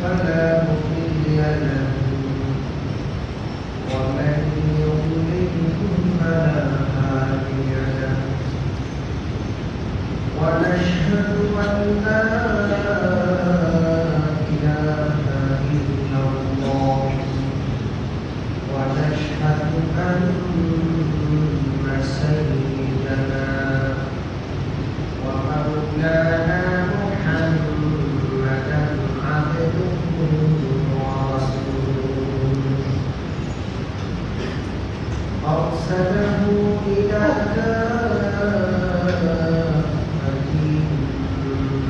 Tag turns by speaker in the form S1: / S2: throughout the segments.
S1: فلا مضل له ومن يضلل فلا هادي له ونشهد أن لا إله إلا الله ونشهد أن سيدنا ومولانا محمدا عبده ورسوله أرسله إلى كافة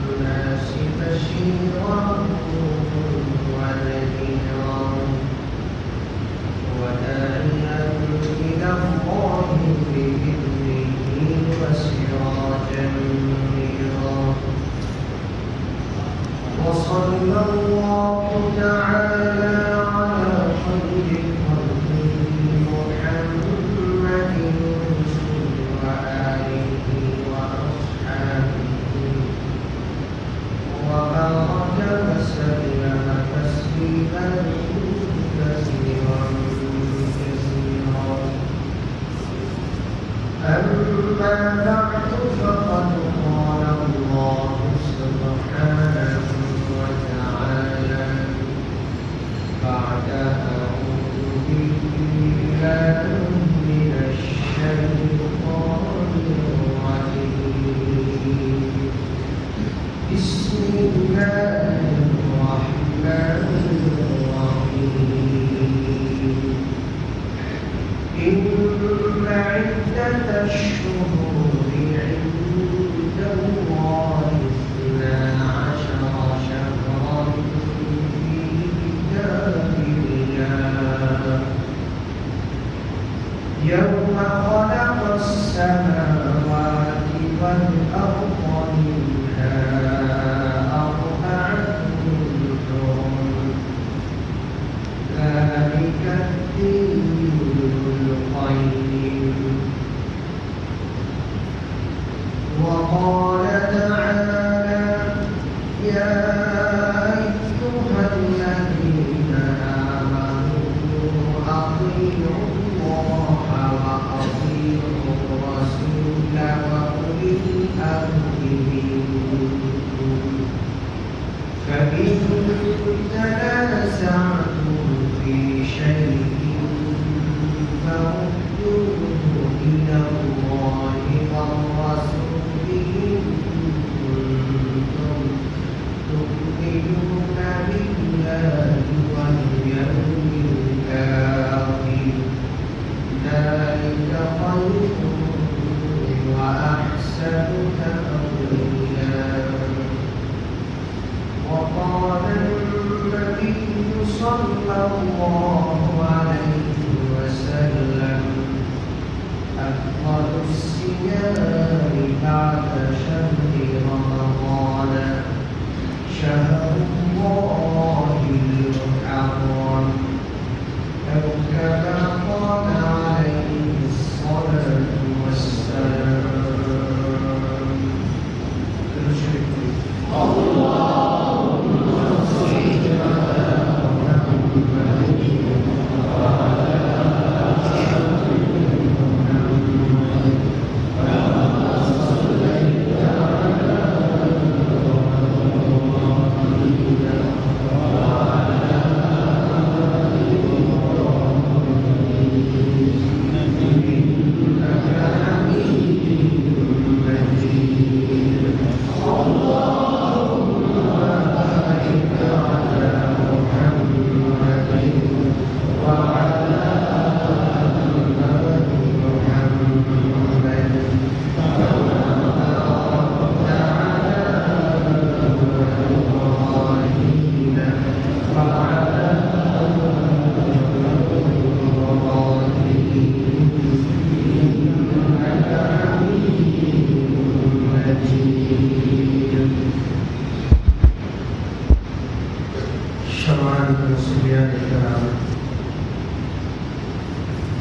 S1: الناس بشيرا ونذيرا وداعيا إلى الله بإذنه وسراجا منيرا وصلى الله تعالى على خير خلقه محمد وآله وأصحابه وبارك وسلم تسليما كثيرا أما بعد فقد قال الله سبحانه وتعالى بعد أعوذ بالله من الشيطان الرجيم بسم الله الرحمن الرحيم إن عدة الشهور عند الله 12 شهرا في كتاب الله يوم خلق السماوات والأرض منها أربعة حرم ذلك الدين القيم وقال تعالى يا أيها الذين آمنوا أطيعوا الله وأطيعوا الرسول وأولي الأمر منكم فإن تنازعتم في شيء فردوه إلى الله والرسول إن كنتم تؤمنون بالله واليوم الآخر ذلك خير وأحسن تأويلا وقال النبي صلى الله عليه وسلم أفضل الصيام بعد شهر رمضان شهر الله المحرم أو كما قال عليه الصلاة والسلام اللهم صل على محمد وعلى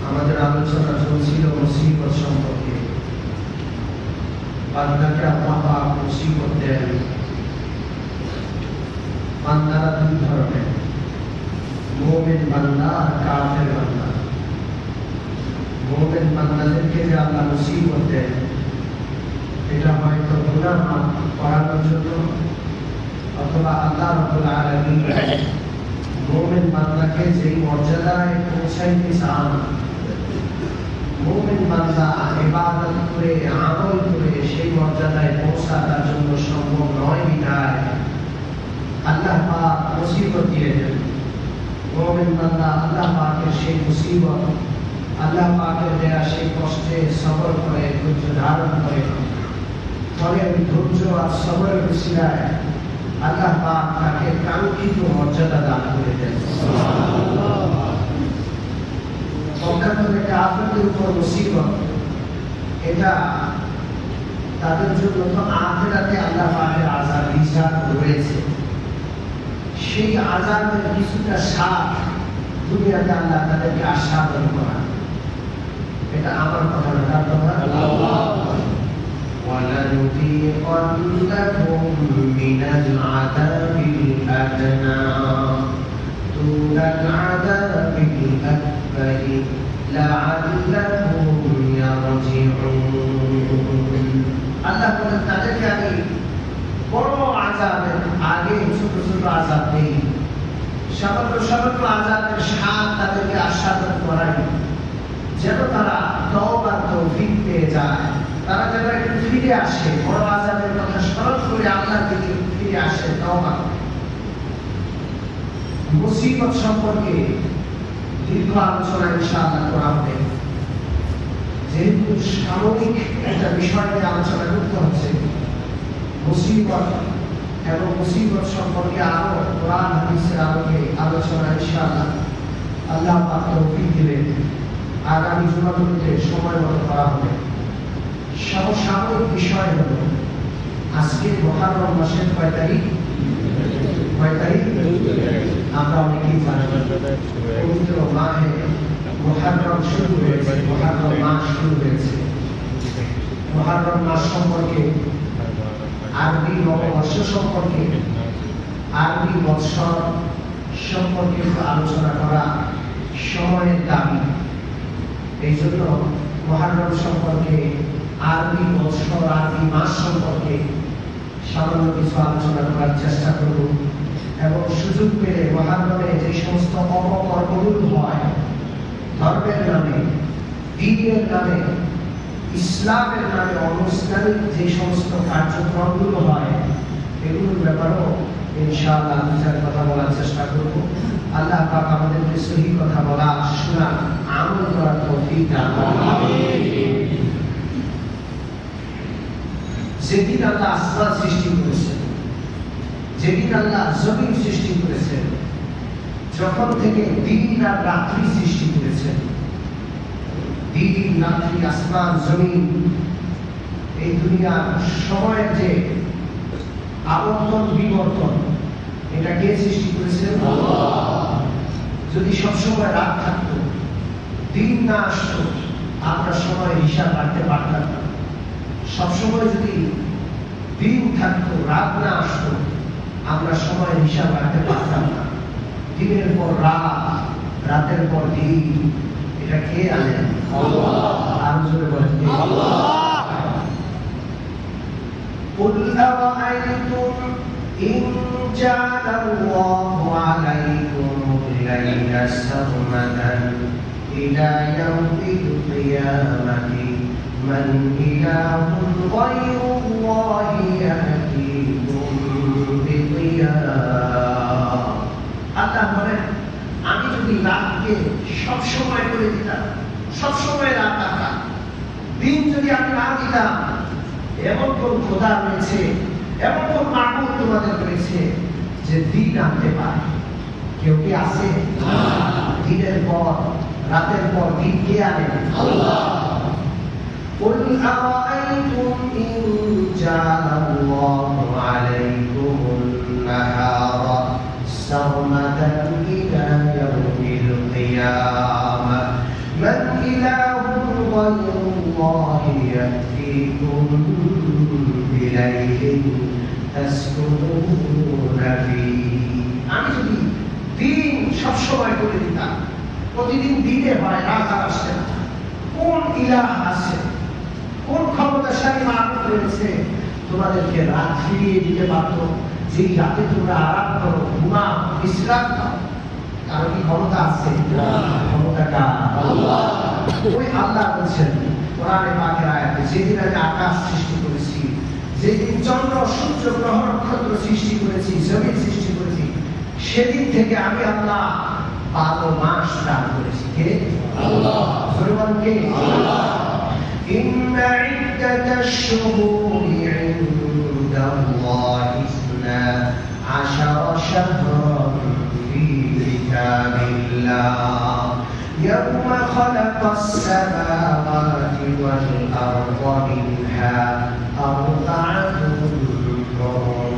S1: আমাদের আলোচনা চলছিল মুসিবত সম্পর্কে। বান্দাকে আল্লাহ পাক মুসিবত দেন, 3 টি মুসিবত আল্লাহ পাক বান্দাকে দেন। 1 নম্বর মুসিবত হলো বান্দা যখন মুসিবতের মধ্যে পড়ে, 2 নম্বর মুসিবত হলো বান্দা যখন আল্লাহ পাকের হুকুম বান্দারা দুই ধরনের, মুমিন বান্দা আর কাফের বান্দা। মুমিন বান্দাদেরকে যে আল্লাহ মুসিবত দেন, এটা হয়তো গুনাহ মাফ করানোর জন্য, অথবা আল্লাহ রাব্বুল আলামিন মুমিন বান্দাকে যে মর্যাদায় পৌঁছাইতে চান, মুমিন বান্দা ইবাদত করে আমল করে সেই মর্যাদায় পৌঁছা তার জন্য সম্ভব নয় বিধায় আল্লাহ পাক মুসিবত দিয়ে দেন। মুমিন বান্দা আল্লাহ পাকের সেই মুসিবত, আল্লাহ পাকের দেয়া সেই কষ্টে সবর করে, ধৈর্য ধারণ করে, ফলে ধৈর্য আর সবরের উসিলায় আল্লাহ পাক তাকে কাঙ্ক্ষিত মর্যাদা দান করে দেন। কাফেরদের উপর মুসিবত, এটা তাদের জন্য তো আখিরাতে আল্লাহ পাকের আযাব হিসাব রয়েছে। সেই আযাবের কিছুটা স্বাদ দুনিয়াতে আল্লাহ তাদেরকে আস্বাদন করা। এটা আমার কথা না, তার কথা আল্লাহ। وَلَنُذِيقَنَّهُم مِّنَ الْعَذَابِ الْأَدْنَىٰ دُونَ الْعَذَابِ الْأَكْبَرِ لَعَلَّهُمْ يَرْجِعُونَ। আল্লাহ বলেন তাদেরকে আমি বড় আযাবের আগে ছোট ছোট আযাব দেই, সামান্য সামান্য আযাবের স্বাদ তাদেরকে আস্বাদন করাই, যেন তারা তওবার তৌফিক পেয়ে যায়, তারা যেন একটু ফিরে আসে, বড় আযাবের কথা স্মরণ করে আল্লাহর দিকে ফিরে আসে, তওবা। মুসিবত সম্পর্কে দীর্ঘ আলোচনা ইনশাআল্লাহ করা হবে। যেহেতু সাময়িক একটা বিষয় নিয়ে আলোচনা করতে হচ্ছে, মুসিবত এবং মুসিবত সম্পর্কে আরো কোরআন হাদিসের আলোকে আলোচনা ইনশাআল্লাহ আল্লাহ পাক তৌফিক দিলে আগামী জুমাগুলোতে সময় মতো করা হবে। সমসাময়িক বিষয় হলো আজকে মুহররম মাসের কয় তারিখ? আমরা অনেকেই জানি পবিত্র মাহে মুহররম শুরু হয়েছে, মুহররম মাস শুরু হয়েছে। মুহররম মাস সম্পর্কে, আরবি নববর্ষ সম্পর্কে, আরবি বৎসর সম্পর্কে আলোচনা করা সময়ের দাবি। এই জন্য মুহররম সম্পর্কে, আরবি বৎসর, আরবি মাস সম্পর্কে সামান্য কিছু আলোচনা করার চেষ্টা করব। এবং সুযোগ পেলে মুহররমে যে সমস্ত অপকর্মগুলো হয়, ধর্মের নামে, দ্বীনের নামে, ইসলামের নামে অনৈসলামিক যে সমস্ত কার্যক্রমগুলো হয়, এগুলোর ব্যাপারেও ইনশাআল্লাহ বিচার কথা বলার চেষ্টা করব। আল্লাহ পাক আমাদেরকে সহি কথা বলা, শোনা, আমল করার তৌফিক দান করুন। যেদিন আল্লাহ আসমান সৃষ্টি করেছেন, যেদিন আল্লাহ জমিন সৃষ্টি করেছেন, যখন থেকে দিন আর রাত্রি সৃষ্টি করেছেন, দিন রাত্রি, আসমান জমিন, এই দুনিয়ার সময়ের যে আবর্তন বিবর্তন, এটা কে সৃষ্টি করেছেন? আল্লাহ। যদি সবসময় রাত থাকতো, দিন না আসতো, আমরা সময় হিসাব রাখতে পারতাম না। সবসময় যদি দিন থাকতো, রাত না আসতো, আমরা সময় হিসাব রাখতে পারতাম না। দিনের পর রাত, রাতের পর দিন, এটা কে আনেন? আল্লাহ। আর জোরে বলেন আল্লাহ। قُلْ أَرَأَيْتُمْ إِنْ جَعَلَ اللَّهُ عَلَيْكُمُ اللَّيْلَ سَرْمَدًا إِلَى يَوْمِ الْقِيَامَةِ مَنْ إِلَٰهٌ غَيْرُ اللَّهِ يَأْتِيكُمْ بِضِيَاءٍ। আল্লাহ বলেন, আমি যদি রাতকে সবসময় করে দিতাম, সবসময় রাত থাকতাম, দিন যদি আমি না দিতাম, এমন কোন খোদা রয়েছে, এমন কোন মাবুদ তোমাদের রয়েছে যে দিন আনতে পারে? কেউ কি আছে? দিনের পর রাতের পর দিন কে আনে? আল্লাহ। قُلْ أَرَأَيْتُمْ إِنْ جَعَلَ اللَّهُ عَلَيْكُمُ النَّهَارَ سَرْمَدًا إِلَى يَوْمِ الْقِيَامَةِ مَنْ إِلَٰهٌ غَيْرُ اللَّهِ يَأْتِيكُمْ بِلَيْلٍ تَسْكُنُونَ فِيهِ আমি যদি দিন সবসময় করে দিতাম, প্রতিদিন দিনে হয়, রাত আর আসে না, কোন ইলাহ আছে, কোন ক্ষমতাশালী মাবুদ রয়েছে তোমাদেরকে রাত ফিরিয়ে দিতে পারত, যেই রাতে তোমরা আরাম করো, ঘুমাও, বিশ্রাম দাও? কারো কি ক্ষমতা আছে? ক্ষমতাটা আল্লাহ। ওই আল্লাহ বলছেন কোরআনে পাকের আয়াতে, যেদিন আমি আকাশ সৃষ্টি করেছি, যেদিন চন্দ্র সূর্য গ্রহ নক্ষত্র সৃষ্টি করেছি, জমিন সৃষ্টি করেছি, সেদিন থেকে আমি আল্লাহ 12 মাস দান করেছি। কে? আল্লাহ। বলুন কে? আল্লাহ। ইন্না ইদ্দাতাশ শুহুরি ইনদাল্লাহি 12 শাহরান ফি কিতাবিল্লাহ ইয়াওমা খালাকাস সামাওয়াতি ওয়াল আরদা মিনহা আরবা'তুন হুরুম।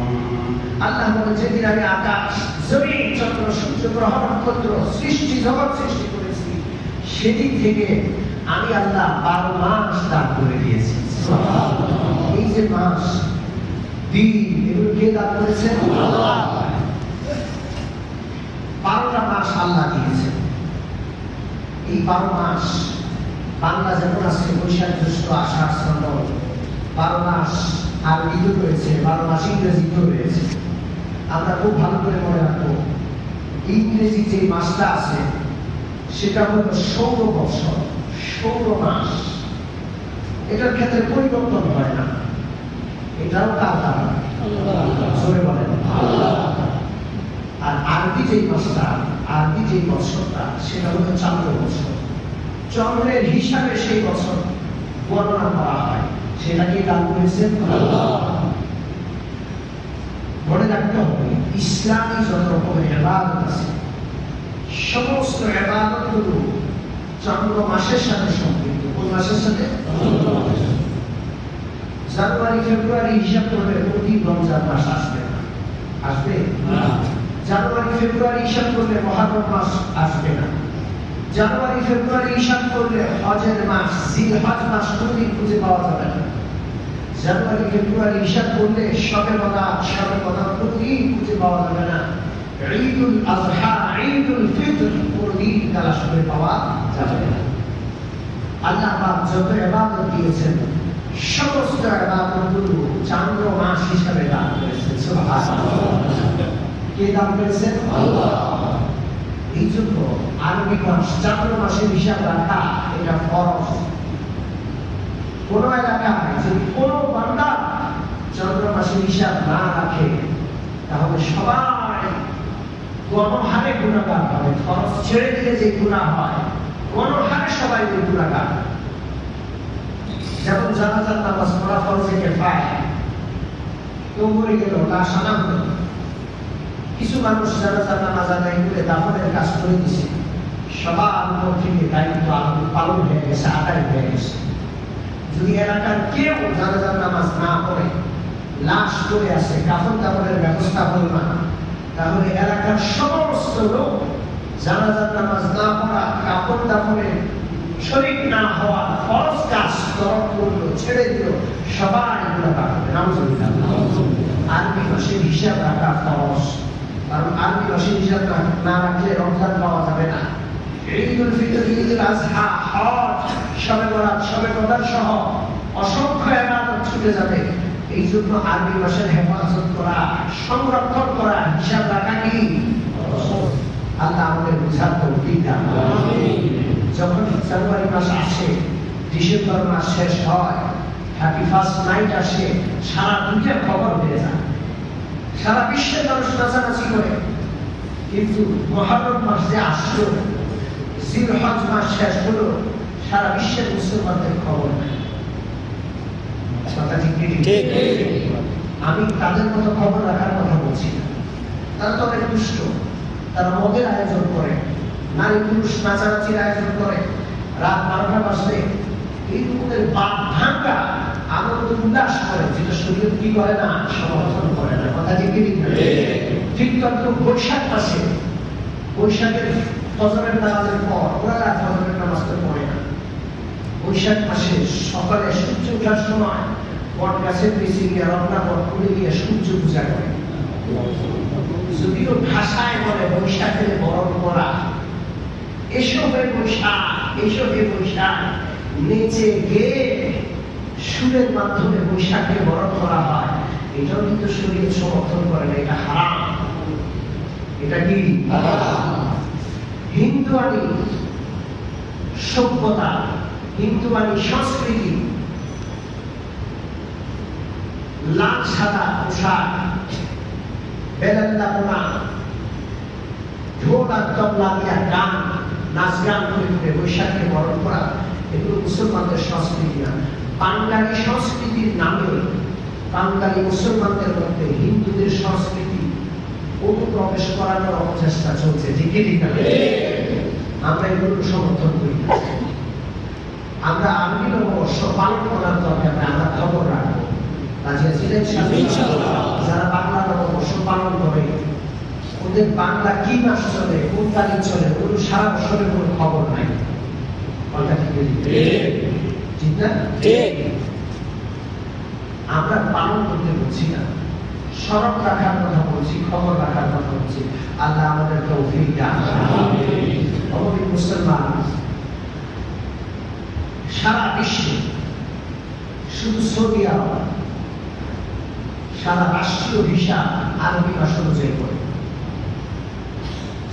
S1: আল্লাহ বলেন, যেদিন আমি আকাশ, জমিন, চন্দ্র সূর্য গ্রহ নক্ষত্র সৃষ্টি জগৎ সৃষ্টি করেছি, সেদিন থেকে আমি আল্লাহ 12 মাস দান করে দিয়েছি। এই যে মাস, দিন, এগুলো কে দান করেছেন? আল্লাহ। 12টা মাস আল্লাহ দিয়েছেন। এই 12 মাস বাংলা যেমন আছে বৈশাখ জ্যৈষ্ঠ আষাঢ় শ্রাবণ, 12 মাস আরবিতে রয়েছে, 12 মাস ইংরেজিতে রয়েছে। আমরা খুব ভালো করে মনে রাখবো, ইংরেজি যে মাসটা আছে সেটা হলো সৌর বৎসর, সৌর মাস। এটার ক্ষেত্রে পরিবর্তন হয় না, এটাও কার দ্বারা? জোরে বলেন আল্লাহ। আর আরবি যে মাসটা, আরবি যে বৎসরটা, সেটা হলো চান্দ্র বৎসর। চন্দ্রের হিসাবে সেই বছর বর্ণনা করা হয়, সেটা কি দান করেছেন আল্লাহ। মনে রাখতে হবে, ইসলামী যত রকমের ইবাদত আছে, সমস্ত ইবাদতগুলো চন্দ্র মাসের সাথে সম্পৃক্ত। কোন মাসের সাথে? জানুয়ারি ফেব্রুয়ারি হিসাব করলে প্রতি রমজান মাস আসবে না, আসবে না। জানুয়ারি ফেব্রুয়ারি হিসাব করলে মুহররম মাস আসবে না। জানুয়ারি ফেব্রুয়ারি হিসাব করলে হজের মাস, জিলহজ মাস কোনদিন খুঁজে পাওয়া যাবে না। জানুয়ারি ফেব্রুয়ারি হিসাব করলে শবে বরাত, শবে বরাত কোনদিন খুঁজে পাওয়া যাবে না। ঈদুল আযহা, ঈদুল ফিতর কোনদিন তালাশ করে পাওয়া যাবে না। আল্লাহ পাক যত ইবাদত দিয়েছেন, সমস্ত ইবাদতগুলো চান্দ্র মাস হিসাবে দান করেছেন। সুবহানাল্লাহ। কে দান করেছেন? আল্লাহ। এই জন্য আরবি মাস, চান্দ্র মাসের হিসাব রাখা এটা ফরজ। কোন এলাকায় যদি কোন বান্দা চন্দ্র মাসের হিসাব না রাখে, তাহলে সবাই গণহারে গুনাহগার হবে। ফরজ ছেড়ে দিলে যে গুনাহ হয়, গণহারে সবাই ওই গুনাহগার। যেমন জানাজার নামাজ পড়া ফরজে কিফায়া, কেউ মরে গেল, লাশ আনা হলো, কিছু মানুষ জানাজার নামাজ আদায় করে দাফনের কাজ করে দিছে, সবার উপর থেকে দায়িত্ব পালন হয়ে গেছে, আদায় হয়ে গেছে। যদি এলাকার কেউ জানাজার নামাজ না পড়ে, লাশ পড়ে আছে, কাফন দাফনের ব্যবস্থা হল না, তাহলে এলাকার সমস্ত লোক জানাজার নামাজ না পড়া, কাফন দাফনের শরীক না হওয়া, ফরজ কাজ তরক করলো, ছেড়ে দিল, সবাই গুনাহগার হবে। নাউজুবিল্লাহ। আরবি মাসের হিসাব রাখা ফরজ, কারণ আরবি মাসের হিসাব না রাখলে রমজান পাওয়া যাবে না। ঈদুল ফিতর, ঈদুল আযহা, হজ, শবে বরাত, শবে কদর সহ অসংখ্য ইবাদত ছুটে যাবে। এই জন্য আরবি মাসের হেফাজত করা, সংরক্ষণ করা, হিসাব রাখা কি আল্লাহ আমাদের বুঝার তৌফিক দান করুন। যখন জানুয়ারি মাস আসে, ডিসেম্বর মাস শেষ হয়, হ্যাপি ফার্স্ট নাইট আসে, সারা দুনিয়ার খবর হয়ে যায়, সারা বিশ্বের মানুষ নাচানাচি করে। কিন্তু মুহররম মাস যে আসলো, জিলহজ মাস শেষ হলো, সারা বিশ্বের মুসলমানদের খবর নেই। কথা ঠিক ঠিক? আমি তাদের মতো খবর রাখার কথা বলছি না, তারা তো অনেক দুষ্ট। তারা মদের আয়োজন করে, নারী পুরুষ নাচানাচির আয়োজন করে, রাত 12টা বাজলে এই রকমের বাদ ভাঙ্গা আনন্দ উল্লাস করে, যেটা শরীর কি করে না, সমর্থন করে না। কথা ঠিক ঠিক তখন বৈশাখ মাসে, বৈশাখের ফজরের নামাজের পর ওরা রাত ফজরের নামাজ তো পড়ে না। বৈশাখ মাসে সকালে সূর্য ওঠার সময় বট গাছের নিচে গিয়ে রমনা বট খুলে গিয়ে সূর্য পূজা করে। যদিও ভাষায় বলে বৈশাখের বরণ করা, এসবে বৈশাখ, এসবে বৈশাখ, নেচে গেয়ে সুরের মাধ্যমে বৈশাখকে বরণ করা হয়, এটাও কিন্তু শরীর সমর্থন করে না, এটা হারাম। এটা কি হিন্দুয়ানি সভ্যতা, হিন্দুয়ানি সংস্কৃতি, লাল সাদা পোশাক, বেলান্দা পোনা, ঢোল আর তবলা দিয়া গান, নাচ গান করে করে বৈশাখকে বরণ করা, এগুলো মুসলমানদের সংস্কৃতি না। বাঙালি সংস্কৃতির নামে বাঙালি মুসলমানদের মধ্যে হিন্দুদের সংস্কৃতি অনুপ্রবেশ করানোর অপচেষ্টা চলছে, ঠিক না? আমরা এগুলো সমর্থন করি না। আমরা আরবি নববর্ষ পালন করার দরকার নেই, আমরা খবর রাখবো। যারা বাংলা নববর্ষ পালন করে, ওদের বাংলা কি মাস চলে, কোন তারিখ চলে, ওর সারা বছরের কোনো খবর নাই। ঠিক না? আমরা পালন করতে বলছি না, স্মরণ রাখার কথা বলছি, খবর রাখার কথা বলছি। আল্লাহ আমাদের তৌফিক দান করুন। মুসলমান সারা বিশ্বে, শুধু সৌদি আরব, সারা রাষ্ট্রীয় ভিসা আরবি মাস অনুযায়ী করে।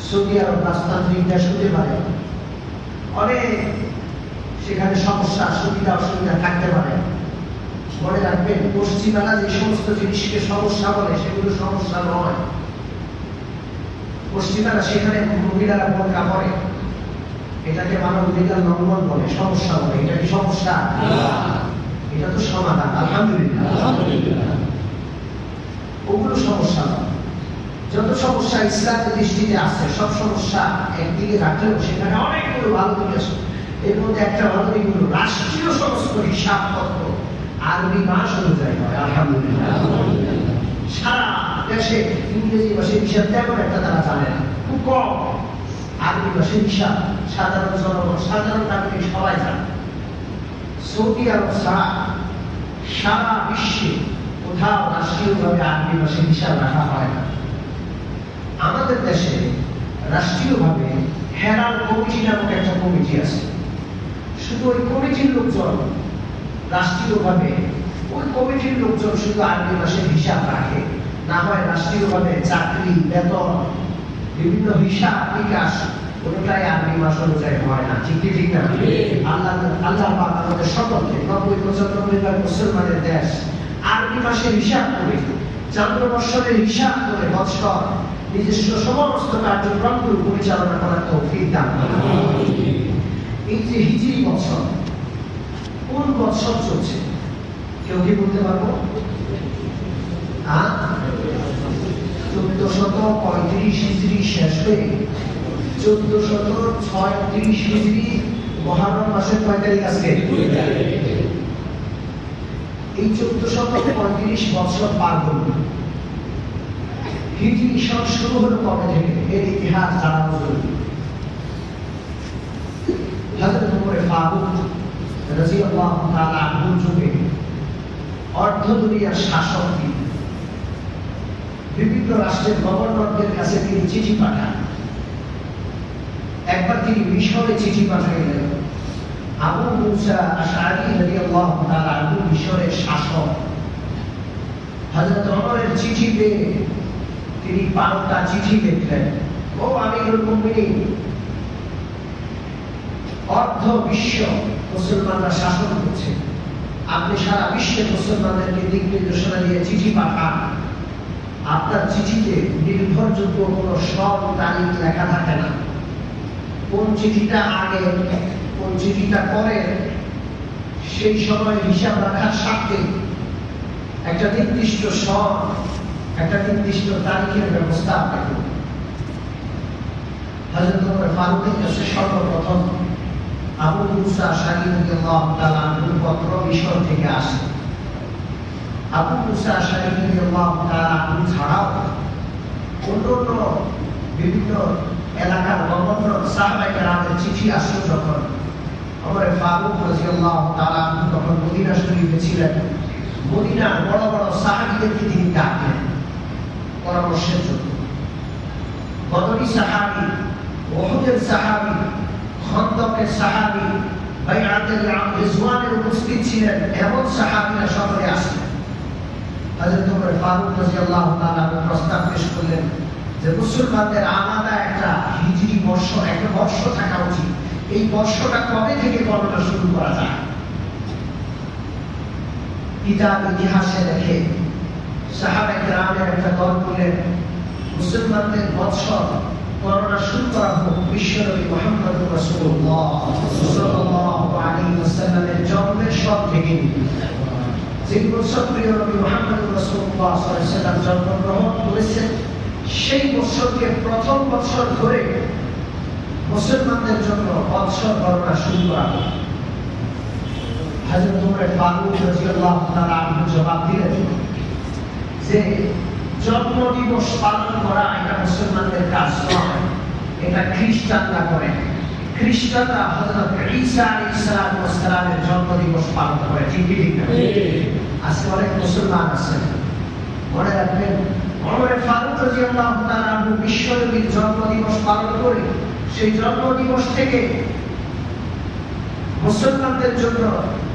S1: সৌদি আরব রাজতান্ত্রিক দেশ হতে পারে, অনেক সেখানে সমস্যা, সুবিধা অসুবিধা থাকতে পারে। মনে রাখবেন, পশ্চিমারা যে সমস্ত জিনিসকে সমস্যা বলে, সেগুলো সমস্যা নয়। পশ্চিমারা সেখানে মহিলারা বোরকা পরে, এটাকে মানব অধিকার লঙ্ঘন বলে, সমস্যা বলে। এটা কি সমস্যা? এটা তো সমাধান, আলহামদুলিল্লাহ। ওগুলো সমস্যা নয়। যত সমস্যা ইসলামের দৃষ্টিতে আছে, সব সমস্যা একদিকে রাখলেও সেখানে অনেকগুলো ভালো দিক আছে। এর মধ্যে একটা ভালো দিক হলো রাষ্ট্রীয় সমস্ত হিসাবপত্র আরবি মাস অনুযায়ী হয়, আলহামদুলিল্লাহ। সারা দেশে ইংরেজি মাসের হিসাব তেমন একটা তারা জানে না, খুব কম। আরবি মাসের হিসাব সাধারণ জনগণ, সাধারণ নাগরিক সবাই জানে। সৌদি আরব ছাড়া সারা বিশ্বে কোথাও রাষ্ট্রীয়ভাবে আরবি মাসের হিসাব রাখা হয় না। আমাদের দেশে রাষ্ট্রীয়ভাবে হেরাল কমিটি নামক একটা কমিটি আছে। শুধু ওই কমিটির লোকজন রাষ্ট্রীয়ভাবে, ওই কমিটির লোকজন শুধু আরবি মাসের হিসাব রাখে। না হয় রাষ্ট্রীয়ভাবে চাকরি, বেতন, বিভিন্ন হিসাব বিকাশ কোনটাই আরবি মাস অনুযায়ী হয় না, ঠিক না? আল্লাহ পাক আমাদের সকলকে 90-95 মুসলমানের দেশ আরবি মাসের হিসাব করে, চন্দ্র বৎসরের হিসাব করে বৎসর নিজস্ব সমস্ত কার্যক্রমগুলো পরিচালনা করার তৌফিক দান করুন। এই যে হিজরি বৎসর, কোন বৎসর চলছে কেউ কি বলতে পারবো? 1435 হিজরি শেষ হয়ে 1436 হিজরি মুহররম মাসের 9 তারিখ আজকে। এই 1435 বছর পার হল। হিজরি সন শুরু হলো কবে থেকে, এর ইতিহাস জানানো জরুরি। হযরত ওমর ফারুক রাদিয়াল্লাহু তাআলা আনহুর যুগে অর্ধ দুনিয়ার শাসক তিনি। বিভিন্ন রাষ্ট্রের গভর্নরদের কাছে তিনি চিঠি পাঠান। একবার তিনি মিশরে চিঠি পাঠাইলেন। আবু মুসা আশআরী রাদিয়াল্লাহু তাআলা আনহু মিশরের শাসক। হযরত ওমরের চিঠি পেয়ে তিনি পাল্টা চিঠি লিখলেন, ও আমিরুল মুমিনিন, অর্ধ বিশ্ব মুসলমানরা শাসন করছে, আপনি সারা বিশ্বের মুসলমানদেরকে দিক নির্দেশনা দিয়ে চিঠি পাঠান। আপনার চিঠিতে নির্ভরযোগ্য কোনো সব তারিখ লেখা থাকে না। কোন চিঠিটা আগে, কোন চিঠিটা পরে, সেই সময় হিসাব রাখার স্বার্থে একটা নির্দিষ্ট সব, একটা নির্দিষ্ট তারিখের ব্যবস্থা আপনি করুন। হযরত ওমর ফারুকের কাছে সর্বপ্রথম আবু মুসা আশআরী রাদিয়াল্লাহু তাআলা আনহুর পত্র মিশর থেকে আসে। আবু মুসা আশআরী রাদিয়াল্লাহু তাআলা আনহু ছাড়াও অন্যান্য বিভিন্ন এলাকার গভর্নর সাহাবায়ে কেরামের চিঠি আসলো যখন, ওমর ফারুক রাদিয়াল্লাহু তাআলা আনহু তখন মদিনা শরীফে ছিলেন। মদিনার বড় বড় সাহাবীদেরকে তিনি ডাকলেন পরামর্শের জন্য। বদরি সাহাবী, উহুদের সাহাবী, খন্দকের সাহাবী, বাইআতুল রিজওয়ানের উপস্থিত ছিলেন এমন সাহাবীরা সকলে আসলেন। হযরত ওমর ফারুক রাদিয়াল্লাহু তাআলা প্রস্তাব পেশ করলেন যে মুসলমানদের আলাদা একটা হিজরি বর্ষ, একটা বর্ষ থাকা উচিত। এই বর্ষটা কবে থেকে গণনা শুরু করা যায়? কিতাব ইতিহাসে দেখে সাহাবায়ে কেরামের একটা দল করলেন মুসলমানদের বৎসর গণনা শুরু করা হোক বিশ্বনবী মুহাম্মদ রাসূলুল্লাহ সাল্লাল্লাহু আলাইহি ওয়াসাল্লামের জন্মের সব থেকে। যে বছর প্রিয় নবী মুহাম্মদ রাসূলুল্লাহ সাল্লাল্লাহু আলাইহি ওয়াসাল্লাম জন্মগ্রহণ করেছেন সেই বছরকে প্রথম বছর ধরে মুসলমানদের জন্য বৎসর গণনা শুরু করা হোক। হযরত ওমর ফারুক রাদিয়াল্লাহু তাআলা আনহু জবাব দিলেন যে জন্ম দিবস পালন করা এটা মুসলমানদের কাজ নয়, এটা খ্রিস্টানরা করে। খ্রিস্টানরা হযরত ঈসা আলাইহিস সালামের জন্ম দিবস পালন করে, ঠিক কি ঠিক না? আজকে অনেক মুসলমান আছেন, মনে রাখবেন ওমর ফারুক রাদিয়াল্লাহু তাআলা আনহু বিশ্বনবীর জন্ম দিবস পালন করে সেই জন্ম দিবস থেকে মুসলমানদের জন্য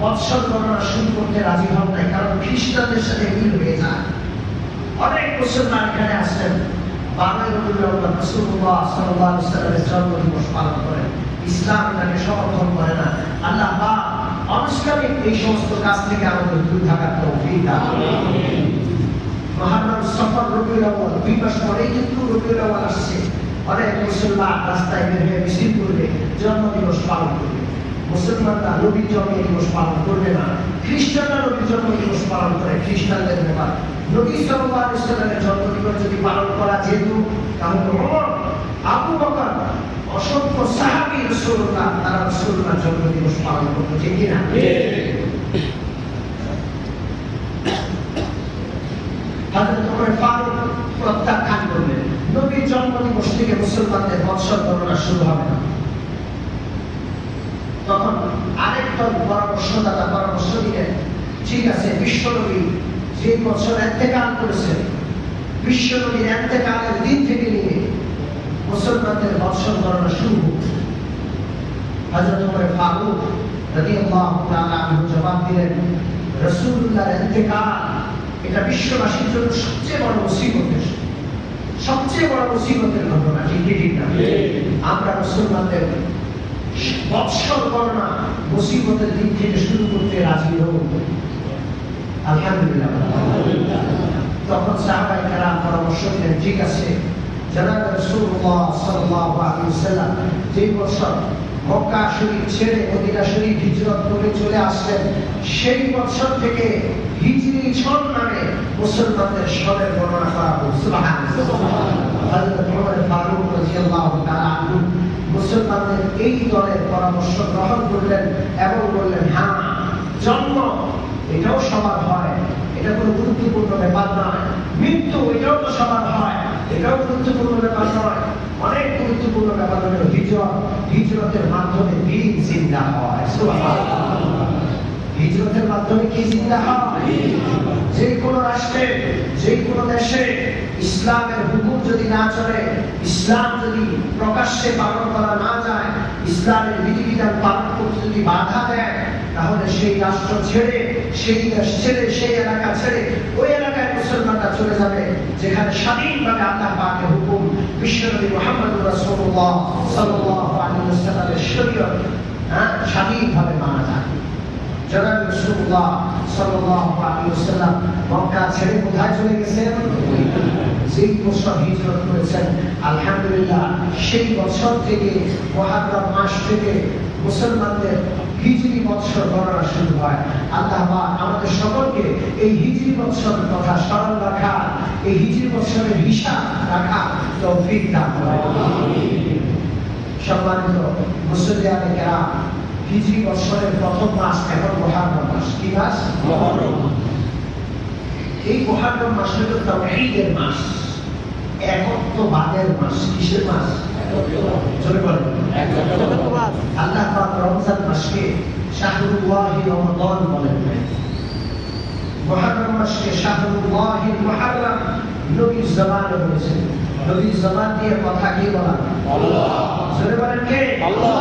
S1: বৎসর গণনা শুরু করতে রাজি হন নাই, কারণ খ্রিস্টানদের সাথে মিল হয়ে যায়। অনেক মুসলমান এখানে আসেন 12 রবিউল আউয়াল রাসূলুল্লাহ সাল্লাল্লাহু আলাইহি ওয়াসাল্লামের জন্ম দিবস পালন করেন। ইসলাম এটাকে সমর্থন করে না। আল্লাহ পাক আনুষ্ঠানিক এই সমস্ত কাজ থেকে আমাদের দূরে থাকার তৌফিক দান করুন। মুহররম, সফর, রবিউল আউয়াল 2 মাস পরেই কিন্তু রবিউল আউয়াল আসছে। অনেক মুসলমান রাস্তায় বের হয়ে মিছিল করবে, জন্ম দিবস পালন করবে। মুসলমানরা নবীর জন্ম দিবস পালন করবে না, খ্রিস্টানরা নবীর জন্ম দিবস পালন করে, খ্রিস্টানদের ব্যাপার। নবী সাল্লাল্লাহু আলাইহি ওয়াসাল্লামের জন্ম দিবস যদি পালন করা যেত তাহলে ওমর, আবু বকর, অসংখ্য সাহাবী রাসূলুল্লাহ তারা রাসূলুল্লাহর জন্ম দিবস পালন করত, ঠিক কি না? হযরত ওমর ফারুক প্রত্যাখ্যান করলেন, নবীর জন্ম দিবস থেকে মুসলমানদের বৎসর গণনা শুরু হবে না। তখন আরেকটা পরামর্শদাতা পরামর্শ দিলেন, ঠিক আছে, বিশ্বনবী যে বছর ইন্তেকাল করেছেন, বিশ্বনবীর ইন্তেকালের দিন থেকে নিয়ে মুসলমানদের বৎসর গণনা শুরু হোক। হযরত ওমর ফারুক রাদিয়াল্লাহু তাআলা আনহু জবাব দিলেন, রাসূলুল্লাহর ইন্তেকাল এটা বিশ্ববাসীর জন্য সবচেয়ে বড় মুসিবতের, সবচেয়ে বড় মুসিবতের ঘটনা, ঠিক ঠিক না? আমরা মুসলমানদের বৎসর গণনা মুসিবতের দিক থেকে শুরু করতে রাজি হব, আলহামদুলিল্লাহ। তখন সাহাবায়ে কেরাম পরামর্শ দিলেন, ঠিক আছে, জনাব রাসূলুল্লাহ সাল্লাল্লাহু আলাইহি ওয়াসাল্লাম যে বছর মক্কা শরীফ ছেড়ে মদিনা শরীফ হিজরত করে চলে আসলেন সেই বছর থেকে হিজরি সন নামে মুসলমানদের সনের গণনা করা হোক। সুবহানাল্লাহ। হযরত ওমর ফারুক রাদিয়াল্লাহু তাআলা আনহু মুসলমানদের এই দলের পরামর্শ গ্রহণ করলেন এবং বললেন, হ্যাঁ, জন্ম এটাও সবার হয়, এটা কোনো গুরুত্বপূর্ণ ব্যাপার নয়। মৃত্যু এটাও তো সবার হয়, এটাও গুরুত্বপূর্ণ ব্যাপার নয়। অনেক গুরুত্বপূর্ণ ব্যাপার হলো হিজরত। হিজরতের মাধ্যমে দ্বীন জিন্দা হয়। সুবহানাল্লাহ। হিজরতের মাধ্যমে কি জিন্দা হয়? যে কোনো রাষ্ট্রে, যে কোনো দেশে ইসলামের হুকুম যদি না চলে, ইসলাম যদি প্রকাশ্যে পালন করা না যায়, ইসলামের বিধিবিধান পালন করতে যদি বাধা দেয়, তাহলে সেই রাষ্ট্র ছেড়ে, সেই দেশ ছেড়ে, সেই এলাকা ছেড়ে ওই এলাকায় মুসলমানরা চলে যাবে যেখানে স্বাধীনভাবে আল্লাহ পাকের হুকুম, বিশ্বনবী মুহাম্মদ রাসূলুল্লাহ সাল্লাল্লাহু আলাইহি ওয়াসাল্লামের শরীয়ত স্বাধীনভাবে মানা যায়। জনাব রাসূলুল্লাহ সাল্লাল্লাহু আলাইহি ওয়াসাল্লাম মক্কা ছেড়ে কোথায় চলে গেছেন? যেই বছর হিজরত করেছেন, আলহামদুলিল্লাহ সেই বছর থেকে মুহররম মাস থেকে মুসলমানদের হিজরি বৎসর গণনা শুরু হয়। আল্লাহ পাক আমাদের সকলকে এই হিজরি বৎসরের কথা স্মরণ রাখা, এই হিজরি বৎসরের হিসাব রাখা তৌফিক দান করেন। সম্মানিত মুসলিয়ানে কেরাম, হিজরি বৎসরের প্রথম মাস এখন মুহররম মাস। কি মাস? মুহররম। এই মুহররম মাস হলো তাওহীদের মাস, একত্ববাদের মাস। কিসের মাস? জোরে বলেন। একত্ববাদ। আল্লাহ পাক রমজান মাসকে শাহরুল্লাহি রমাদান বলেন, মুহররম মাসকে শাহরুল্লাহি মুহররম নবীর জবানে বলেছেন। নবীর জবান দিয়ে কথা কে বলেন? আল্লাহ। জোরে বলেন কে? আল্লাহ।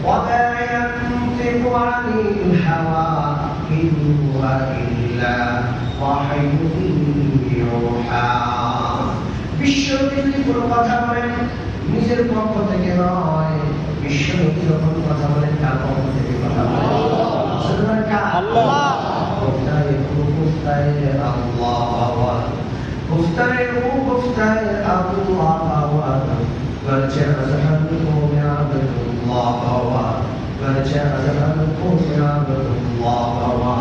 S1: ওয়া ইয়ানতিকু আনিল হাওয়া ইন হুয়া ইল্লা ওয়াহয়ুন ইউহা। বিশ্বনবী যদি কোনো কথা বলেন নিজের পক্ষ থেকে নয়, বিশ্বনবী যখন কথা বলেন তার পক্ষ থেকে কথা বলেন। আল্লাহ। গুফতারে ও গুফতারে আল্লাহ, গুফতারে ও গুফতারে আল্লাহ, গরচে আজহার কোমে আব্দুল্লাহ, গরচে আজহার কোমে আব্দুল্লাহ।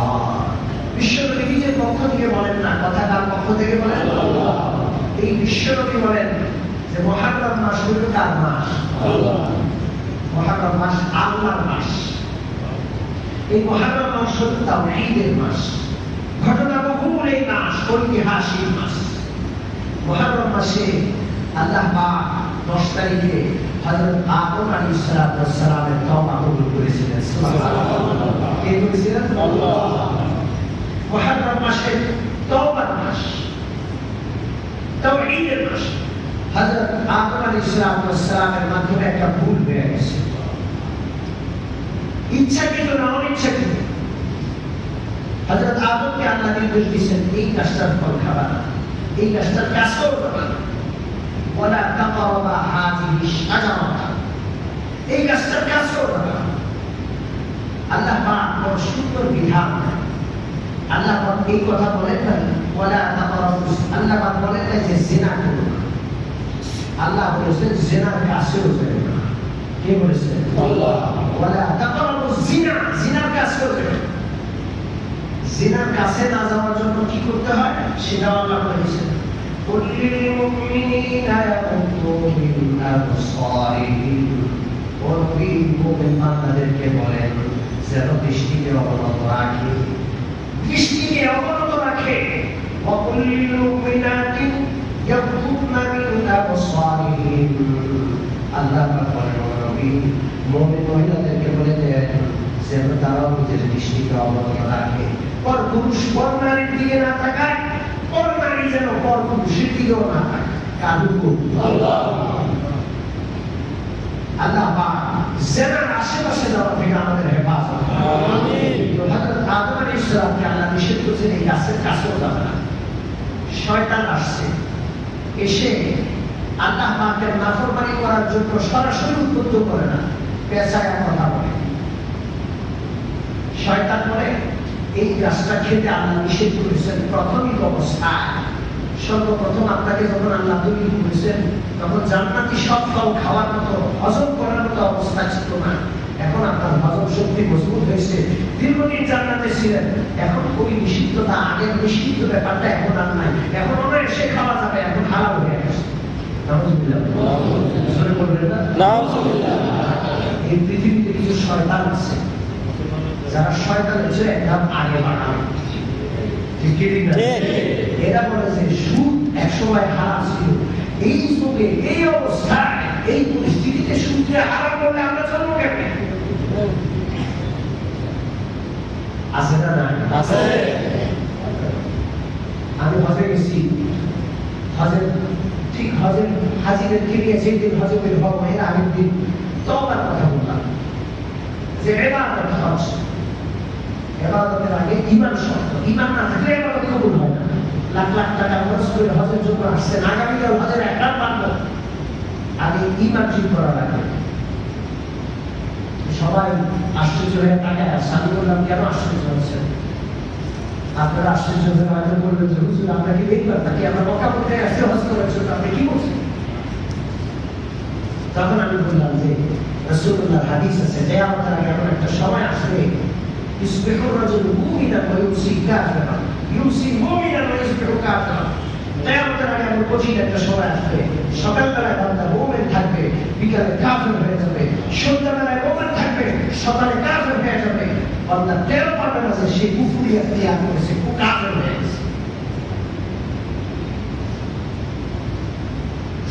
S1: বিশ্বনবী নিজের পক্ষ থেকে বলেন না, কথা তার পক্ষ থেকে বলেন। এই বিশ্বনবী বলেন যে মুহররম মাস হল কার মাস? আল্লাহ। মুহররম মাস আল্লাহর মাস। এই মুহররম মাস হল তাওহীদের মাস। ঘটনা বহুল এই মাস, ঐতিহাসিক মাস। মুহররম মাসে আল্লাহ পাক 10 তারিখে হযরত আদম আলাইহিস সালামের তওবা কবুল করেছিলেন। সুবহানাল্লাহ। কে করেছিলেন? আল্লাহ। মুহররম মাসে তওবার মাস, তাওহীদের মাস। হযরত আদম আলাইহিস সালামের মাধ্যমে একটা ভুল হয়ে গেছে, ইচ্ছাকৃত না অনিচ্ছাকৃত। হযরত আদমকে আল্লাহ নির্দেশ দিয়েছেন এই গাছটার ফল খাবা না, এই গাছটার কাছেও যাবা না। ওয়ালা তাকরাবা হাযিহি শাজারাতা, এই গাছটার কাছেও যাবা না। আল্লাহ পাক বড় সুন্দর বিধান। আল্লাহ পাক এই কথা বলেন না ওয়ালা তাকরাবু, আল্লাহ পাক বলেন না যে জিনা করো না। আল্লাহ বলেছেন জিনার কাছেও যাবে না। কে বলেছেন? আল্লাহ। ওয়ালা তাকরাবু জিনা, জিনার কাছেও যাবে না। জিনার কাছে না যাওয়ার জন্য কি করতে হয় সেটা আল্লাহ বলেছেন। কুল্লিল মুমিনিনা ইয়াগুদ্দু মিন আবসারিহিম, ও নবী মুমিন বান্দাদেরকে বলেন যেন দৃষ্টিকে অবনত রাখে, দৃষ্টিকে অবনত রাখে। ওয়া কুল্লিল মুমিনাতি ইয়াগুদ্দুনা মিন আবসারিহিম, আল্লাহ পাক বলেন ও নবী মুমিন মহিলাদেরকে বলে দেন যেন তারাও নিজের দৃষ্টিকে অবনত রাখে। পর পুরুষ পর নারীর দিকে না তাকায়, পর নারী যেন পর পুরুষের দিকেও না তাকায়। কারণ আল্লাহ আল্লাহ পাক জিনার আশেপাশে যাওয়া থেকে আমাদের হেফাজত। আমিন। হযরত আদম আলাইহিস সালামকে আল্লাহ নিষেধ করেছেন এই গাছের কাছেও যাবে না। শয়তান আসছে, এসে আল্লাহ পাকের নাফরমানি করার জন্য সরাসরি উদ্বুদ্ধ করে না, পেঁচায়া কথা বলে। শয়তান বলে এই গাছটা খেতে আল্লাহ নিষেধ করেছেন প্রাথমিক অবস্থায়। সর্বপ্রথম আপনাকে যখন আল্লাহ তৈরি করেছেন তখন জান্নাতি সব ফল খাওয়ার মতো, হজম করার মতো অবস্থা ছিল না। এখন আপনার হজম শক্তি মজবুত হয়েছে, দীর্ঘদিন জান্নাতে ছিলেন, এখন ওই নিষিদ্ধতা, আগের নিষিদ্ধ ব্যাপারটা এখন আর নাই। এখন ওরা এসে খাওয়া যাবে, এখন হালাল হয়ে গেছে। এই পৃথিবীতে কিছু শয়তান আছে যারা শয়তানের চেয়ে এক ধাপ আগে বাড়ানো। এরা বলে যে সুদ একসময় হারাম ছিল, এই যুগে এই অবস্থায় এই পরিস্থিতিতে সুদকে হারাম করলে আমরা চলবো কেমনে? আছে না? নাই আছে। আমি হজে গেছি, হজের ঠিক হজের হাজিদেরকে নিয়ে যেদিন হজে বের হওয়া এর আগের দিন তওবার কথা বললাম যে ইবাদত হজ, ইবাদতের আগে ঈমান শর্ত, ঈমান না থাকলে ইবাদত কবুল হয় না। লাখ লাখ টাকা খরচ করে হজের জন্য আসছেন, আগামীকাল হজের একটা পারব, আগে ঈমান ঠিক করা লাগবে। সবাই আশ্চর্য হয়ে তাকায় আসছে। আমি বললাম কেন আশ্চর্য হচ্ছেন? আপনারা আশ্চর্য হয়ে হয়তো বলবেন যে হুজুর আপনাকে দেখবেন নাকি আমরা মক্কা মধ্যে আসছে হজ করার জন্য, আপনি কি বলছেন? তখন আমি বললাম যে রাসূলুল্লাহর হাদিস আছে কিয়ামতের আগে এমন একটা সময় আসবে ইসবিহুর রাজুলু মুমিনান ওয়া ইউমসি কাফিরান, ইউমসি মুমিনান ওয়া ইসবিহু কাফিরান। কিয়ামতের আগে এমন কঠিন একটা সময় আসবে, সকালবেলায় বান্দা মুমিন থাকবে, বিকালে কাফির হয়ে যাবে, সন্ধ্যাবেলায় মুমিন থাকবে, সকালে কাফির হয়ে যাবে। বান্দা টের পাবে না যে সে কুফরি ইখতিয়ার করেছে, কাফির হয়ে গেছে।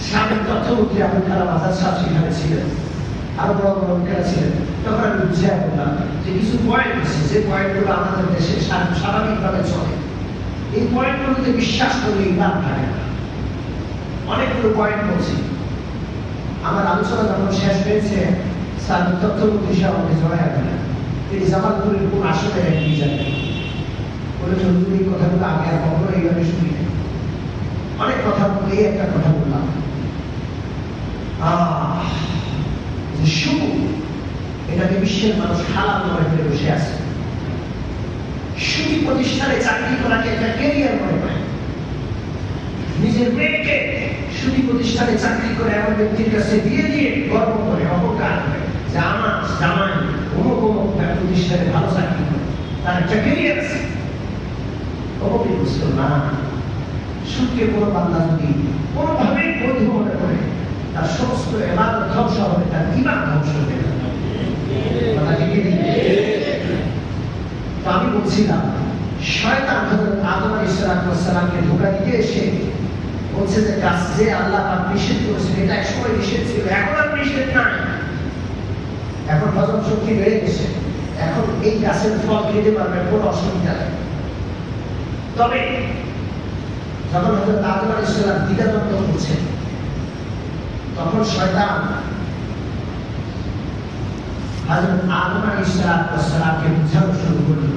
S1: সাবেক তথ্যমন্ত্রী আবুল কালাম আজাদ সাহেব সেখানে ছিলেন, আরো বড় বড় লোকেরা ছিলেন। তখন আমি বুঝিয়ে বললাম যে কিছু পয়েন্ট আছে যে পয়েন্টগুলো আমাদের দেশে স্বাভাবিকভাবে চলে, এই পয়েন্টগুলোতে বিশ্বাস করলে ইমান থাকে না। অনেকগুলো পয়েন্ট বলছি। আমার আলোচনা যখন শেষ হয়েছে, স্যার তথ্যমন্ত্রী সাহেব আমাকে জড়াইয়া দিলেন। তিনি জামালপুরের কোন আসনে রেখে যাবেন বলে, হুজুর এই কথাগুলো আগে আর কখনো এইভাবে শুনি নাই। অনেক কথা বলে এই একটা কথা বললাম, সুখ এটাকে বিশ্বের মানুষ হালাল মনে করে বসে আছে। সুখী প্রতিষ্ঠানে চাকরি করাকে একটা ক্যারিয়ার মনে করে। নিজের মেয়েকে সুখী প্রতিষ্ঠানে চাকরি করে এমন ব্যক্তির কাছে দিয়ে দিয়ে গর্ব করে, অহংকার করে যে আমার জামাই অমুক অমুক প্রতিষ্ঠানে ভালো চাকরি করে, তার একটা ক্যারিয়ার আছে। অমুক মুসলমান সুখকে কোনো বান্দা যদি কোনোভাবে বৈধ মনে করে, তার সমস্ত ইবাদত ধ্বংস হবে, তার ঈমান ধ্বংস হবে। তো আমি বলছিলাম, শয়তান হযরত আদম আলাইহিস সালামকে ধোঁকা দিতে এসে বলছে যে কাজ যে আল্লাহ পাক নিষেধ করেছেন, এটা একসময় নিষেধ ছিল, এখন আর নিষেধ নাই, এখন হজম শক্তি বেড়ে গেছে, এখন এই গাছের ফল খেতে পারবে, কোনো অসুবিধা নেই। তবে যখন হযরত আদম আলাইহিস সালাম দ্বিধাদ্বন্দ্ব করছেন, তখন শয়তান হযরত আদম আলাইহিস সালামকে বুঝানো শুরু করল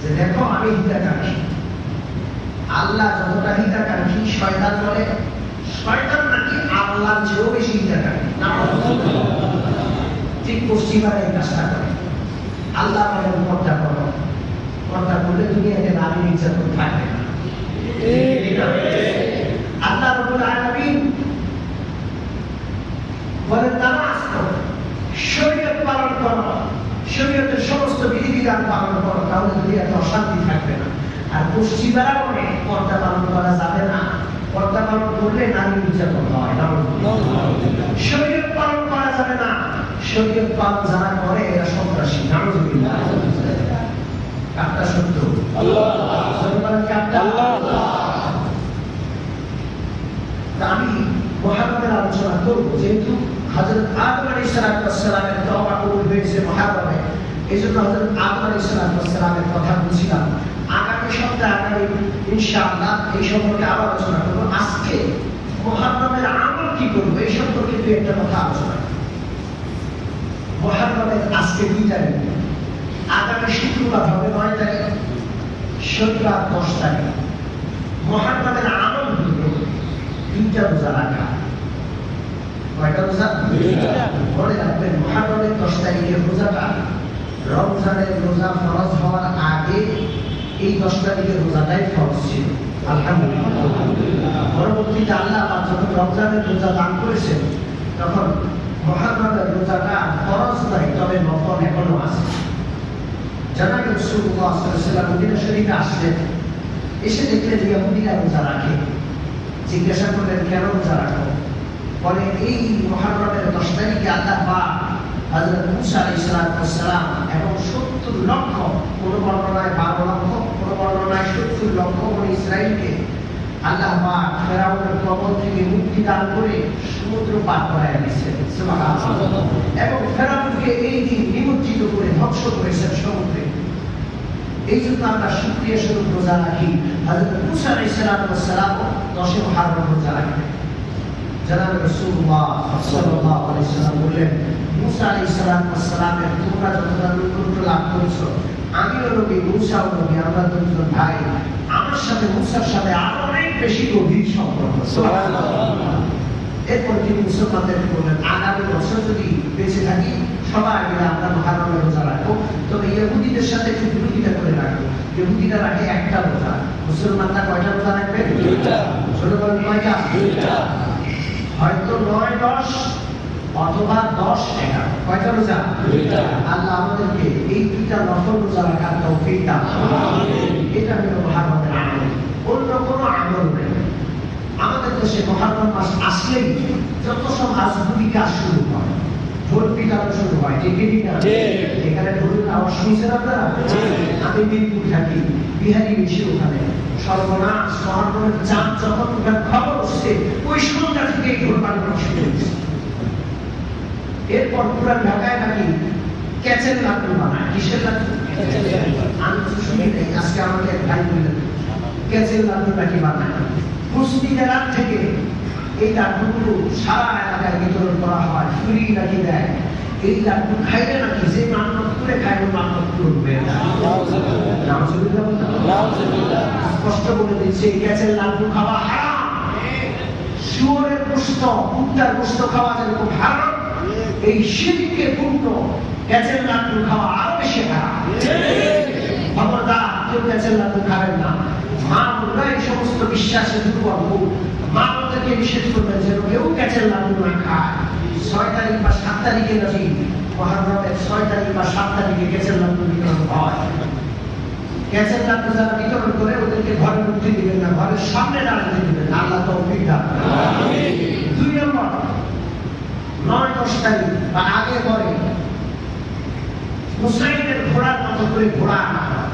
S1: যে দেখো, আমি হিতাকাঙ্ক্ষী, আল্লাহ যতটা হিতাকাঙ্ক্ষী, শয়তান বলে শয়তান নাকি আল্লাহর চেয়েও বেশি হিতাকাঙ্ক্ষী। ঠিক পশ্চিমারা এই কাজটা করে। আল্লাহ বলেন পর্দা করো, পর্দা করলে দুনিয়াতে নারী নির্যাতন থাকবে না। আল্লাহ রাব্বুল আলামিন বলেন নামাজ পড়ো, শরীয়ত পালন করো, শরীয়তের সমস্ত বিধিবিধান পালন করো, তাহলে দুনিয়াতে অশান্তি থাকবে না। আর পশ্চিমারা বলে পর্দা পালন করা যাবে না, পর্দা পালন করলে নারী নির্যাতন হয়। শরীয়ত পালন করা যাবে না, শরীয়ত পালন যারা করে এরা সন্ত্রাসী। নাউযুবিল্লাহ। কারটা সত্য? আল্লাহ। আমি মুহাররমের আলোচনা করব, যেহেতু হযরত আদম আলাইহিস সালামের তওবা কবুল হয়েছে মুহাররমে, এইজন্য হযরত আদম আলাইহিস সালামের কথা বলছিলাম। আগামী সপ্তাহে আগামী ইনশাআল্লাহ এই সম্পর্কে আবার আলোচনা করব। আজকে মুহাররমের আমল কি করব এই সম্পর্কে দুই একটা কথা আলোচনা করব। মুহাররমের আজকে 2 তারিখ, আগামী শুক্রবার হবে 9 তারিখ, শনিবার 10 তারিখ। মুহাররমের আমল হলো 2টা রোজা রাখা। কয়টা রোজা? 2টা। মনে রাখবেন, মুহাররমের 10 তারিখের রোজাটা রমজানের রোজা ফরজ হওয়ার আগে এই 10 তারিখের রোজাটাই ফরজ ছিল। আলহামদুলিল্লাহ। পরবর্তীতে আল্লাহ পাক যখন রমজানের রোজা দান করেছেন, তখন মুহাররমের রোজাটা ফরজ নয়, তবে নফল এখনো আছে। জানাব রাসূলুল্লাহ সাল্লাল্লাহু আলাইহি ওয়াসাল্লাম মদিনা শরীফে আসলেন, এসে দেখলেন ইহুদিরা রোজা রাখে। জিজ্ঞাসা করলেন, কেন রোজা রাখো? বলে, এই মুহাররমের 10 তারিখে আল্লাহ পাক হযরত মূসা আলাইহিস সালাম এবং 70 লক্ষ, কোন বর্ণনায় 12 লক্ষ, কোন বর্ণনায় 70 লক্ষ বনি ইসরাইলকে আল্লাহ পাক ফেরাউনের কবল থেকে মুক্তি দান করে সমুদ্র পার করায় দিয়েছেন। সুবহানাল্লাহ। এবং ফেরাউনকে এই দিন নিমজ্জিত করে ধ্বংস করেছেন সমুদ্রে। এই জন্য আমরা শুকরিয়া স্বরূপ রোজা রাখি। হযরত মূসা আলাইহিস সালাম 10 মুহাররম রোজা রাখেন। জানাব রাসূলুল্লাহ সাল্লাল্লাহু আলাইহি ওয়াসাল্লাম বললেন, মূসা আলাইহিস সালামের তোমরা যতটা নৈকট্য লাভ করেছো, আমিও নবী, মূসাও নবী, আমরা দুজন ভাই। আমার সাথে মূসার সাথে আরো অনেক বেশি গভীর সম্পর্ক। সুবহানাল্লাহ। এরপর তিনি মুসলমানদেরকে বললেন, আগামী বছর যদি বেঁচে থাকি সবাই মিলে আমরা মুহাররমের রোজা রাখবো, তবে ইহুদিদের সাথে একটু বিরোধিতা করে রাখবো। ইহুদিরা রাখে একটা রোজা, মুসলমানরা কয়টা রোজা রাখবে? 2টা। ছোট বলেন কয়টা? 2টা। হয়তো 9, 10 অথবা 10, 11। কয়টা রোজা? 2টা। আল্লাহ আমাদেরকে এই 2টা নফল রোজা রাখার তৌফিক দান করুন। আমিন। এটা হলো মুহাররমের আমল, অন্য কোনো আমল নেই। আমাদের দেশে মুহাররম মাস আসলেই যত সব আজগুবি কাজ শুরু হয়, ঢোল পিটানো শুরু হয়। ঠিক না? এখানে ঢোলের আওয়াজ শুনছেন আপনারা? আমি মিরপুর থাকি, বিহারি বেশি ওখানে। সর্বনাশ, মুহাররমের চাঁদ যখন ওখানে খবর আসছে, ওই সন্ধ্যা থেকে ঢোল বাজানো শুরু হয়েছে। এরপর পুরান ঢাকায় নাকি ক্যাচের লাড্ডু বানায়। কিসের লাড্ডু? আমি তো শুনি নাই, আজকে আমাকে ভাই বললেন ক্যাচের লাড্ডু নাকি বানায়। মুসলিমের রাত থেকে এই লাড্ডুগুলো সারা এলাকায় বিতরণ করা হয়, ফ্রি নাকি দেয়। এই লাড্ডু খাইলে নাকি যে মান্যত করে খাইলে মান্যত করবে না। স্পষ্ট বলে দিচ্ছে এই গ্যাসের লাড্ডু খাওয়া হারাম। শুয়োরের গোশত, কুত্তার গোশত খাওয়া যেরকম হারাম, এই শিরকে পূর্ণ গ্যাসের লাড্ডু খাওয়া আরো বেশি হারাম। খবরদার কেউ গ্যাসের লাড্ডু খাবেন না। মা বোনরা এই সমস্ত বিশ্বাসে দুর্বল, মা বোনদেরকে নিষেধ করবেন যেন কেউ গ্যাসের লাড্ডু না খায়। 6 তারিখ বা 7 তারিখে নাকি মহারমের 6 তারিখ বা 7 তারিখে গ্যাসের লাড্ডু বিতরণ হয়। গ্যাসের লাড্ডু যারা বিতরণ করে ওদেরকে ঘরে ঢুকতে দিবেন না, ঘরের সামনে দাঁড়াতে দিবেন। আল্লাহ তৌফিক দান। 2 নম্বর, 9-10 তারিখ বা আগে পরে হুসাইনের ঘোড়ার মতো করে ঘোড়া আনা হয়।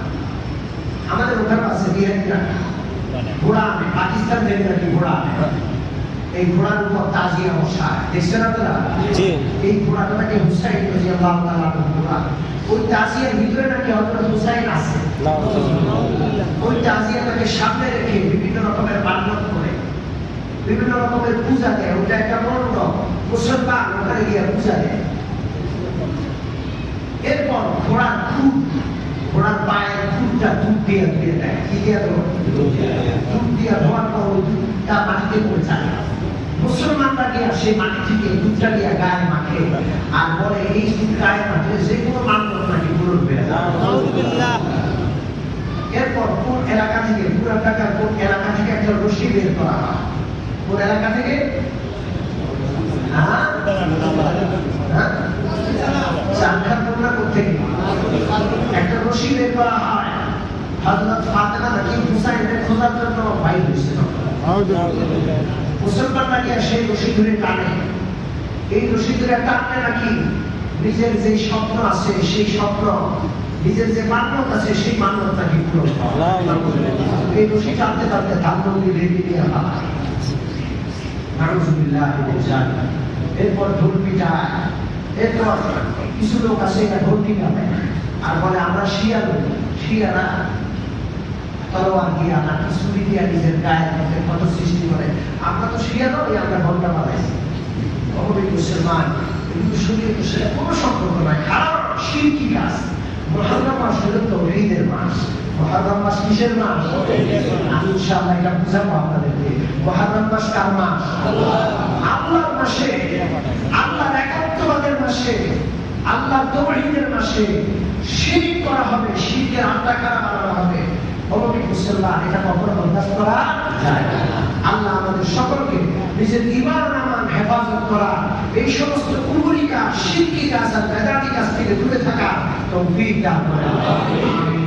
S1: আমাদের ওখানে আছে বিহারিরা ঘোড়া আনে, পাকিস্তান থেকে নাকি ঘোড়া আনে। এই ঘোড়ার উপর তাজিয়া বসায়, দেখছেন আপনারা? এই ঘোড়াটা নাকি হুসাইন রাদিয়াল্লাহু তাআলা ঘোড়া। ওই তাজিয়ার ভিতরে নাকি হযরত হুসাইন আছে। ওই তাজিয়াটাকে সামনে রেখে বিভিন্ন রকমের মান্যত করে, বিভিন্ন রকমের পূজা দেয়। ওটা একটা মণ্ডপ, মুসলমান ওখানে গিয়ে পূজা দেয়। এরপর ঘোড়ার খুঁট, ঘোড়ার পায়ের খুঁটটা দুধ দিয়ে ধুয়ে দেয়। কি দিয়ে ধোয়? দুধ দিয়ে ধোয়ার পর ওই দুধটা মাটিতে পড়ে যায়। মুসলমানরা গিয়ে সেই মাটি থেকে দুধটা দিয়ে গায়ে মাখে আর বলে এই দুধ গায়ে মাখলে যে কোনো মান্যত নাকি পূরণ হয়ে যায়। এরপর কোন এলাকা থেকে, পুরা ঢাকার কোন এলাকা থেকে একটা রশি বের করা হয়। কোন এলাকা থেকে? একটা রশি বের করা হয়। হযরত ফাতেমা নাকি হুসাইনের খোঁজার জন্য বাইর হয়েছিল। মুসলমানরা গিয়ে সেই রশি ধরে টানে। এই রশি ধরে টানলে নাকি নিজের যে স্বপ্ন আছে সেই স্বপ্ন, নিজের যে মান্যত আছে সেই মান্যত নাকি পূরণ হয়। এই রশি টানতে টানতে ধানমন্ডি রেডি দিয়ে হয়। নাউযুবিল্লাহি মিন যালিক। এরপর ঢোল পিটায়। এরপর কিছু লোক আছে এটা ঢোল পিটাবে আর বলে আমরা শিয়া লোক। শিয়ারা তলোয়ার দিয়া নাকি ছুরি দিয়া নিজের গায়ের মধ্যে ক্ষত সৃষ্টি করে। আমরা তো শিয়া নই, আমরা ঘন্টা বানাইছি। অবৈধ মুসলমান কিন্তু শরীরের সাথে কোনো সম্পর্ক নাই, খারাপ শিরকি কাজ। মুহররম মাস হলো তাওহীদের মাস। মুহররম মাস কিসের মাস? আমি ইনশাআল্লাহ এটা বুঝাবো আপনাদেরকে। মুহররম মাস কার মাস? আল্লাহর মাসে, আল্লাহর একাত্মবাদের মাসে, আল্লাহর তাওহীদের মাসে শিরক করা হবে, শিরকের আত্মাকারা বানানো হবে। অবৈধ মুসলমান এটা কখনো বরদাস্ত করা যায় না। আল্লাহ আমাদের সকলকে নিজের ঈমান আমান হেফাজত করা, এই সমস্ত কুফরি কাজ, শিরকি কাজ আর বেদাতি কাজ থেকে দূরে থাকা তৌফিক দান করেন। আমিন।